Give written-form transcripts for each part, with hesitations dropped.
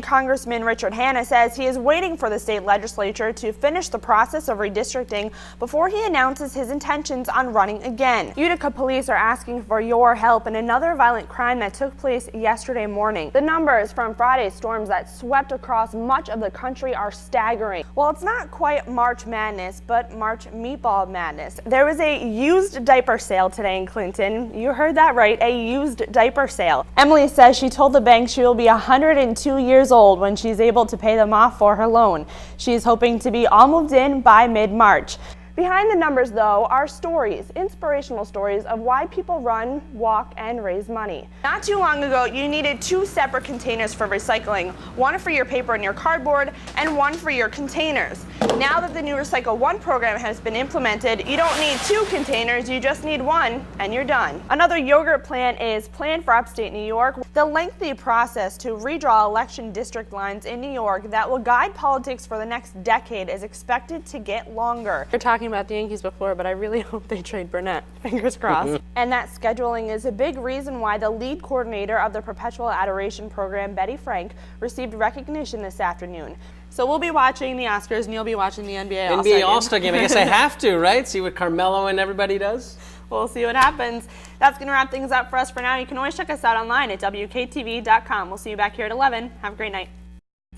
Congressman Richard Hanna says he is waiting for the state legislature to finish the process of redistricting before he announces his intentions on running again. Utica police are asking for your help in another violent crime that took place yesterday morning. The numbers from Friday's storms that swept across much of the country are staggering. Well, it's not quite March Madness, but March Meatball Madness. There was a used diaper sale today in Clinton. You heard that right, a used diaper sale. Emily says she told the bank she will be 102 years old when she's able to pay them off for her loan. She is hoping to be all moved in by mid-March. Behind the numbers, though, are stories, inspirational stories of why people run, walk, and raise money. Not too long ago, you needed 2 separate containers for recycling, one for your paper and your cardboard, and one for your containers. Now that the new Recycle One program has been implemented, you don't need 2 containers, you just need 1, and you're done. Another yogurt plant is planned for upstate New York. The lengthy process to redraw election district lines in New York that will guide politics for the next decade is expected to get longer. You're talking about the Yankees before, but I really hope they trade Burnett. Fingers crossed. And that scheduling is a big reason why the lead coordinator of the Perpetual Adoration program, Betty Frank, received recognition this afternoon. So we'll be watching the Oscars, and you'll be watching the NBA All-Star game. I guess I have to, right? See what Carmelo and everybody does? We'll see what happens. That's going to wrap things up for us for now. You can always check us out online at WKTV.com. We'll see you back here at 11. Have a great night.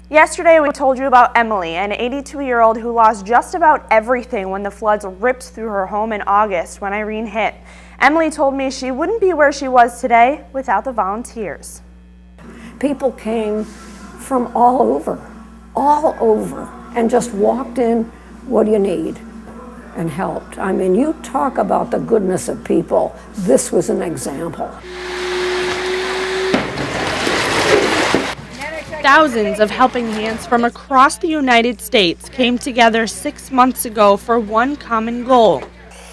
Yesterday, we told you about Emily, an 82-year-old who lost just about everything when the floods ripped through her home in August when Irene hit. Emily told me she wouldn't be where she was today without the volunteers. People came from all over, and just walked in, what do you need? And helped. I mean, you talk about the goodness of people. This was an example. Thousands of helping hands from across the United States came together 6 months ago for one common goal: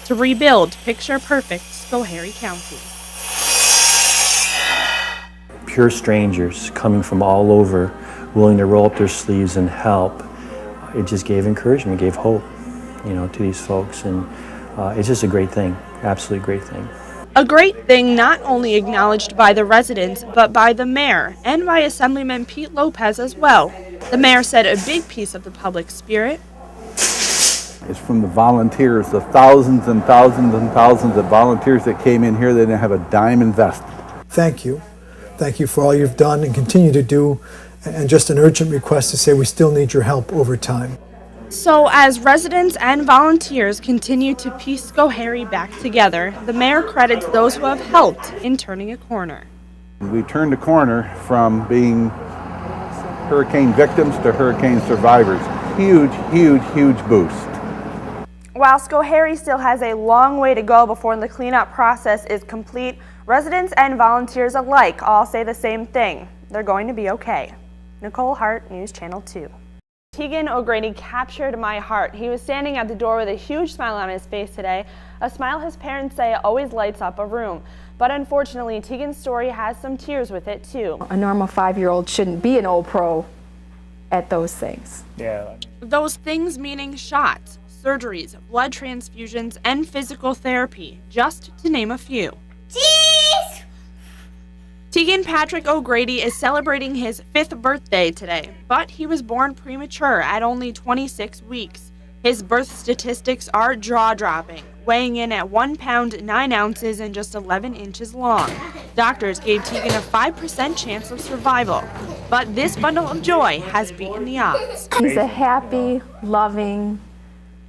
to rebuild picture-perfect Schoharie County. Pure strangers coming from all over, willing to roll up their sleeves and help. It just gave encouragement, gave hope, to these folks, and it's just a great thing, absolutely great thing. A great thing not only acknowledged by the residents, but by the mayor and by Assemblyman Pete Lopez as well. The mayor said a big piece of the public spirit is from the volunteers, the thousands and thousands and thousands of volunteers that came in here. They didn't have a dime invested. Thank you. Thank you for all you've done and continue to do. And just an urgent request to say we still need your help over time. So as residents and volunteers continue to piece Schoharie back together, the mayor credits those who have helped in turning a corner. We turned the corner from being hurricane victims to hurricane survivors. Huge, huge, huge boost. While Schoharie still has a long way to go before the cleanup process is complete, residents and volunteers alike all say the same thing: they're going to be okay. Nicole Hart, News Channel 2. Tegan O'Grady captured my heart. He was standing at the door with a huge smile on his face today, a smile his parents say always lights up a room. But unfortunately, Tegan's story has some tears with it too. A normal 5-year-old shouldn't be an old pro at those things. Yeah. Those things meaning shots, surgeries, blood transfusions, and physical therapy, just to name a few. Jeez! Tegan Patrick O'Grady is celebrating his 5th birthday today, but he was born premature at only 26 weeks. His birth statistics are jaw-dropping, weighing in at 1 pound 9 ounces and just 11 inches long. Doctors gave Tegan a 5% chance of survival, but this bundle of joy has beaten the odds. He's a happy, loving,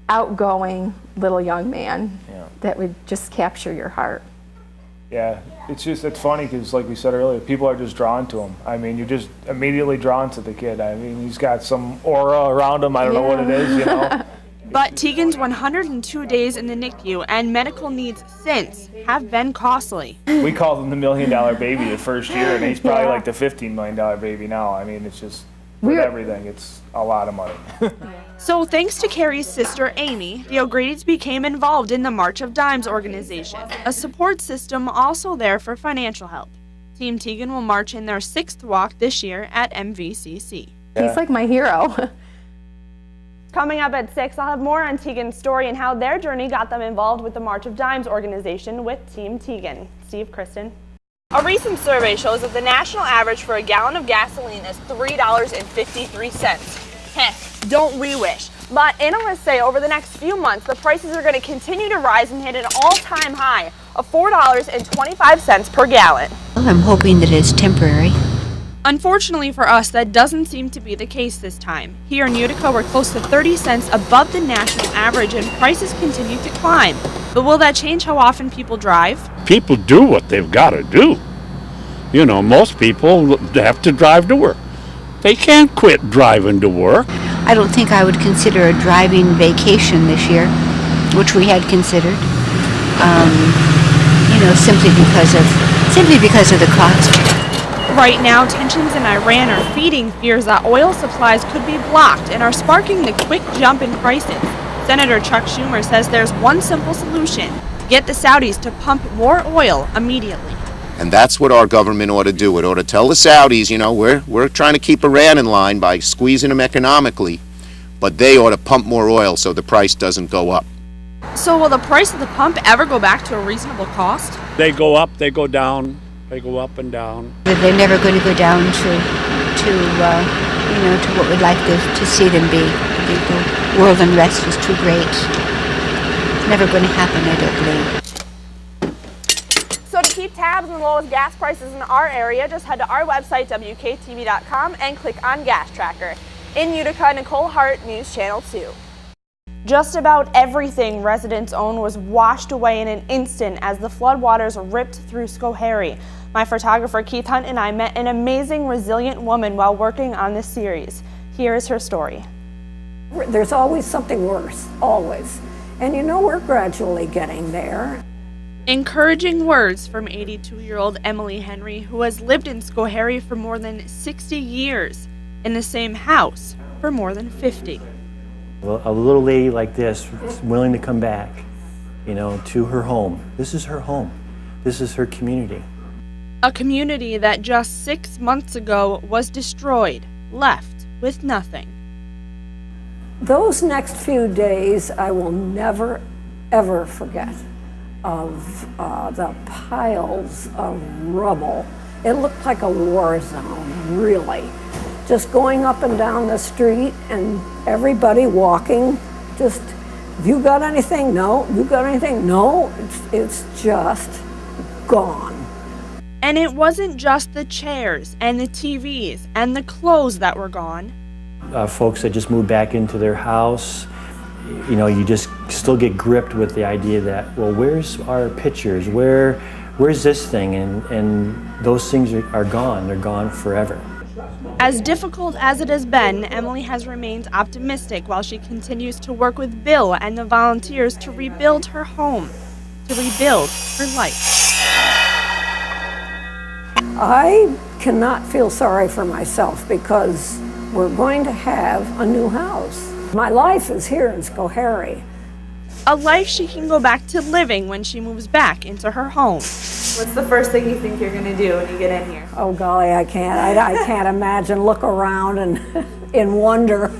outgoing little young man that would just capture your heart. Yeah, it's funny because, like we said earlier, people are just drawn to him. I mean, you're just immediately drawn to the kid. I mean, he's got some aura around him. I don't know what it is, But Tegan's 102 days in the NICU and medical needs since have been costly. We called him the $1 million baby the first year, and he's probably like the $15 million baby now. I mean, it's just with everything, it's a lot of money. So thanks to Carrie's sister, Amy, the O'Gradys became involved in the March of Dimes organization, a support system also there for financial help. Team Tegan will march in their 6th walk this year at MVCC. He's like my hero. Coming up at 6, I'll have more on Tegan's story and how their journey got them involved with the March of Dimes organization with Team Tegan. Steve, Kristen. A recent survey shows that the national average for a gallon of gasoline is $3.53. Heh, don't we wish? But analysts say over the next few months, the prices are going to continue to rise and hit an all-time high of $4.25 per gallon. I'm hoping that it's temporary. Unfortunately for us, that doesn't seem to be the case this time. Here in Utica, we're close to 30 cents above the national average and prices continue to climb. But will that change how often people drive? People do what they've got to do. You know, most people have to drive to work. They can't quit driving to work. I don't think I would consider a driving vacation this year, which we had considered. You know, simply because of the cost. Right now, tensions in Iran are feeding fears that oil supplies could be blocked and are sparking the quick jump in prices. Senator Chuck Schumer says there's one simple solution: get the Saudis to pump more oil immediately. And that's what our government ought to do. It ought to tell the Saudis, you know, we're trying to keep Iran in line by squeezing them economically, but they ought to pump more oil so the price doesn't go up. So will the price of the pump ever go back to a reasonable cost? They go up, they go down, they go up and down. They're never going to go down to what we'd like to see them be. The world unrest is too great. It's never going to happen, I don't believe. So to keep tabs on the lowest gas prices in our area, just head to our website, WKTV.com, and click on Gas Tracker. In Utica, Nicole Hart, News Channel 2. Just about everything residents own was washed away in an instant as the floodwaters ripped through Schoharie. My photographer Keith Hunt and I met an amazing, resilient woman while working on this series. Here is her story. There's always something worse, always. And you know, we're gradually getting there. Encouraging words from 82-year-old Emily Henry, who has lived in Schoharie for more than 60 years, in the same house for more than 50. Well, a little lady like this is willing to come back, you know, to her home. This is her home. This is her community. A community that just 6 months ago was destroyed, left with nothing. Those next few days I will never, ever forget of the piles of rubble. It looked like a war zone, really. Just going up and down the street and everybody walking, just, have you got anything? No. You got anything? No. It's just gone. And it wasn't just the chairs and the TVs and the clothes that were gone. Folks that just moved back into their house, you know, you just still get gripped with the idea that, well, where's our pictures? Where's this thing? And those things are gone. They're gone forever. As difficult as it has been, Emily has remained optimistic while she continues to work with Bill and the volunteers to rebuild her home, to rebuild her life. I cannot feel sorry for myself because we're going to have a new house. My life is here in Schoharie. A life she can go back to living when she moves back into her home. What's the first thing you think you're going to do when you get in here? Oh golly, I can't. I can't imagine. Look around and in wonder.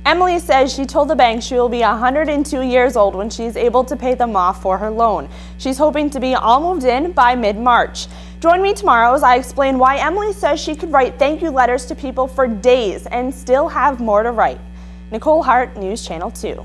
Emily says she told the bank she will be 102 years old when she's able to pay them off for her loan. She's hoping to be all moved in by mid-March. Join me tomorrow as I explain why Emily says she could write thank you letters to people for days and still have more to write. Nicole Hart, News Channel 2.